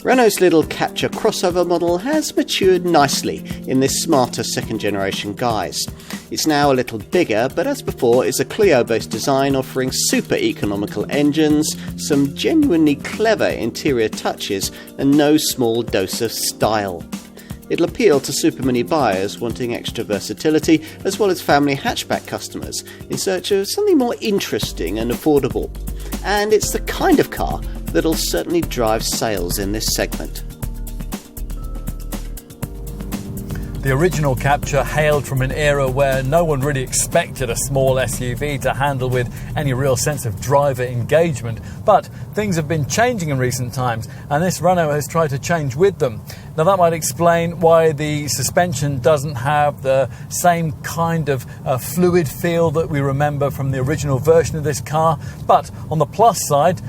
Renault's little Captur crossover model has matured nicely in this smarter second generation guise. It's now a little bigger, but as before is a Clio-based design offering super economical engines, some genuinely clever interior touches and no small dose of style. It'll appeal to super mini buyers wanting extra versatility, as well as family hatchback customers in search of something more interesting and affordable. And it's the kind of car that'll certainly drive sales in this segment. The original Captur hailed from an era where no one really expected a small SUV to handle with any real sense of driver engagement, but things have been changing in recent times, and this Renault has tried to change with them. Now that might explain why the suspension doesn't have the same kind of fluid feel that we remember from the original version of this car, but on the plus side,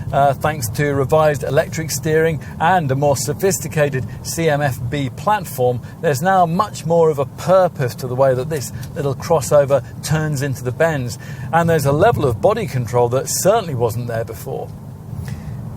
thanks to revised electric steering and a more sophisticated CMF-B platform, there's now much more of a purpose to the way that this little crossover turns into the bends, and there's a level of body control that certainly wasn't there before.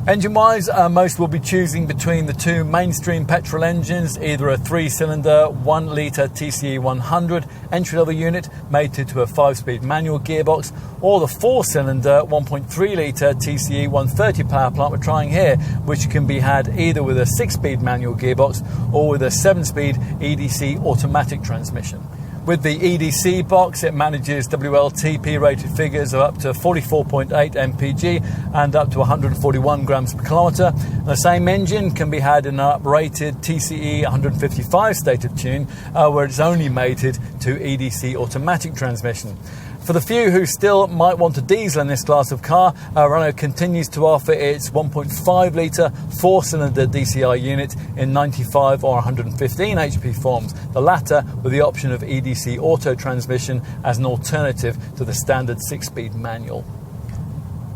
Engine-wise, most will be choosing between the two mainstream petrol engines, either a 3-cylinder 1-litre TCE 100 entry-level unit mated to a 5-speed manual gearbox, or the 4-cylinder 1.3-litre TCE 130 power plant we're trying here, which can be had either with a 6-speed manual gearbox or with a 7-speed EDC automatic transmission. With the EDC box, it manages WLTP rated figures of up to 44.8 mpg and up to 141 grams per kilometre. The same engine can be had in an uprated TCE 155 state of tune, where it's only mated to EDC automatic transmission. For the few who still might want a diesel in this class of car, Renault continues to offer its 1.5-litre 4-cylinder DCI unit in 95 or 115 HP forms, the latter with the option of EDC auto transmission as an alternative to the standard 6-speed manual.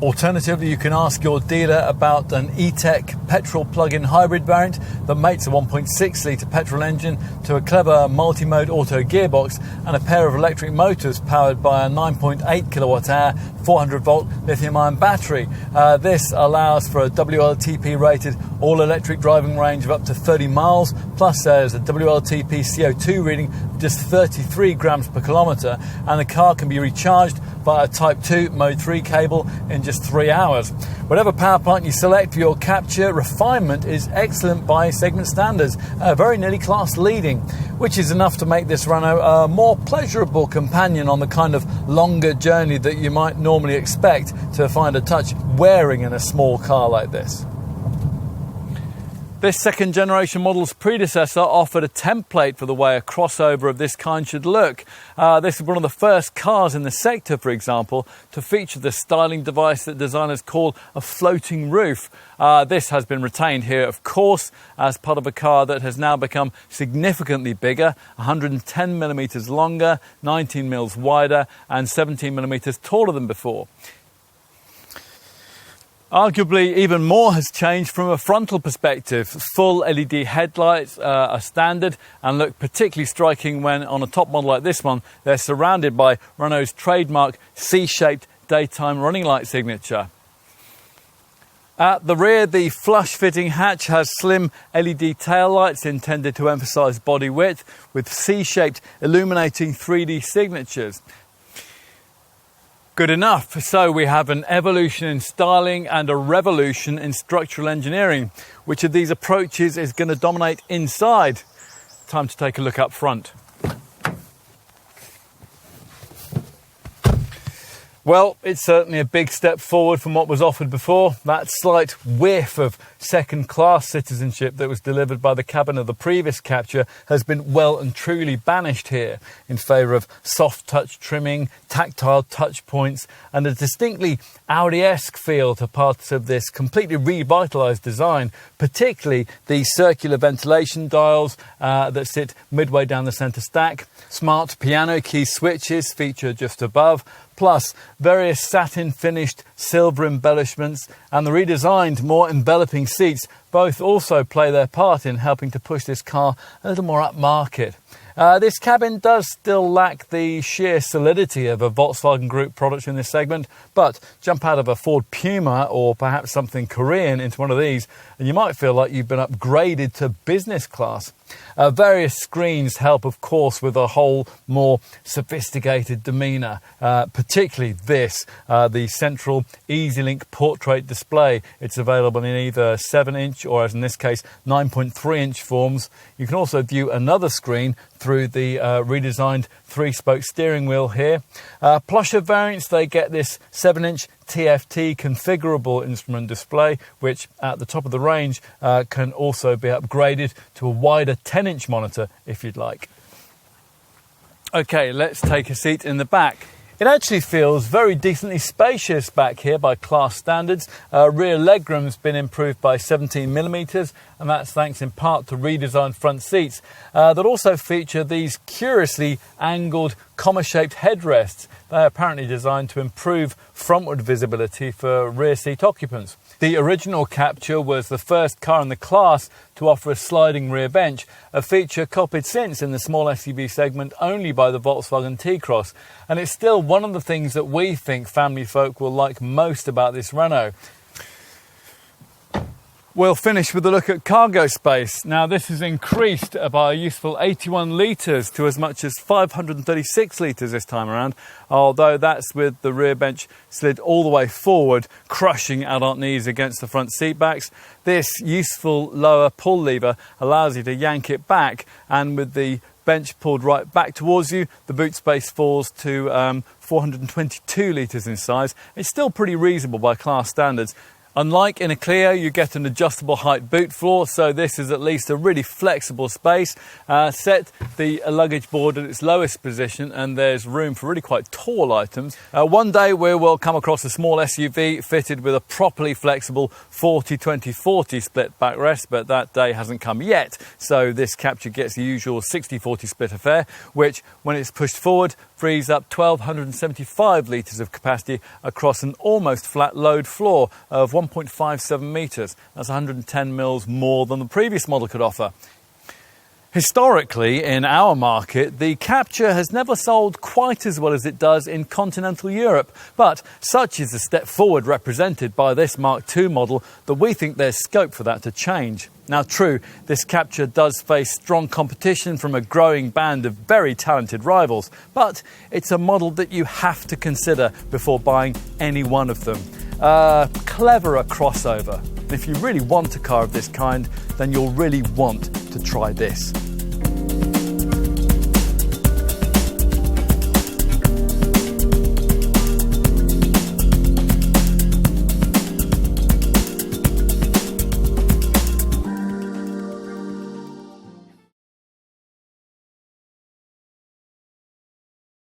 Alternatively, you can ask your dealer about an E-Tech petrol plug-in hybrid variant that mates a 1.6-litre petrol engine to a clever multi-mode auto gearbox and a pair of electric motors powered by a 9.8 kilowatt-hour 400-volt lithium-ion battery. This allows for a WLTP-rated all-electric driving range of up to 30 miles, plus there's a WLTP CO2 reading of just 33 grams per kilometre, and the car can be recharged via a Type 2 Mode 3 cable in just 3 hours. Whatever power plant you select for your Captur, refinement is excellent by segment standards, very nearly class leading, which is enough to make this Renault a more pleasurable companion on the kind of longer journey that you might normally expect to find a touch wearing in a small car like this. This second generation model's predecessor offered a template for the way a crossover of this kind should look. This is one of the first cars in the sector, for example, to feature the styling device that designers call a floating roof. This has been retained here, of course, as part of a car that has now become significantly bigger, 110 millimetres longer, 19 mils wider and 17 millimetres taller than before. Arguably, even more has changed from a frontal perspective. Full LED headlights are standard and look particularly striking when, on a top model like this one, they're surrounded by Renault's trademark C-shaped daytime running light signature. At the rear, the flush-fitting hatch has slim LED taillights intended to emphasise body width, with C-shaped illuminating 3D signatures. Good enough. So we have an evolution in styling and a revolution in structural engineering. Which of these approaches is going to dominate inside? Time to take a look up front. Well, it's certainly a big step forward from what was offered before. That slight whiff of second-class citizenship that was delivered by the cabin of the previous Captur has been well and truly banished here in favour of soft touch trimming, tactile touch points and a distinctly Audi-esque feel to parts of this completely revitalised design, particularly the circular ventilation dials that sit midway down the centre stack. Smart piano key switches feature just above, plus various satin-finished silver embellishments and the redesigned, more enveloping seats both also play their part in helping to push this car a little more upmarket. This cabin does still lack the sheer solidity of a Volkswagen Group product in this segment, but jump out of a Ford Puma or perhaps something Korean into one of these and you might feel like you've been upgraded to business class. Various screens help, of course, with a whole more sophisticated demeanour, particularly this, the central EasyLink portrait display. It's available in either 7-inch or, as in this case, 9.3-inch forms. You can also view another screen through the redesigned 3-spoke steering wheel here. Plusher variants, they get this 7-inch TFT configurable instrument display, which at the top of the range can also be upgraded to a wider 10-inch monitor if you'd like. Okay, let's take a seat in the back. It actually feels very decently spacious back here by class standards. Rear legroom's been improved by 17mm, and that's thanks in part to redesigned front seats that also feature these curiously angled comma-shaped headrests. They're apparently designed to improve frontward visibility for rear seat occupants. The original Captur was the first car in the class to offer a sliding rear bench, a feature copied since in the small SUV segment only by the Volkswagen T-Cross. And it's still one of the things that we think family folk will like most about this Renault. We'll finish with a look at cargo space. Now, this has increased by a useful 81 litres to as much as 536 litres this time around, although that's with the rear bench slid all the way forward, crushing adult knees against the front seat backs. This useful lower pull lever allows you to yank it back, and with the bench pulled right back towards you, the boot space falls to 422 litres in size. It's still pretty reasonable by class standards. Unlike in a Clio, you get an adjustable height boot floor, so this is at least a really flexible space. Set the luggage board at its lowest position and there's room for really quite tall items. One day we will come across a small SUV fitted with a properly flexible 40-20-40 split backrest, but that day hasn't come yet. So this Captur gets the usual 60-40 split affair, which when it's pushed forward frees up 1,275 litres of capacity across an almost flat load floor of 1.57 metres. That's 110 mils more than the previous model could offer. Historically, in our market, the Captur has never sold quite as well as it does in continental Europe, but such is the step forward represented by this Mark II model that we think there's scope for that to change. Now, true, this Captur does face strong competition from a growing band of very talented rivals, but it's a model that you have to consider before buying any one of them. Cleverer crossover. If you really want a car of this kind, then you'll really want to try this.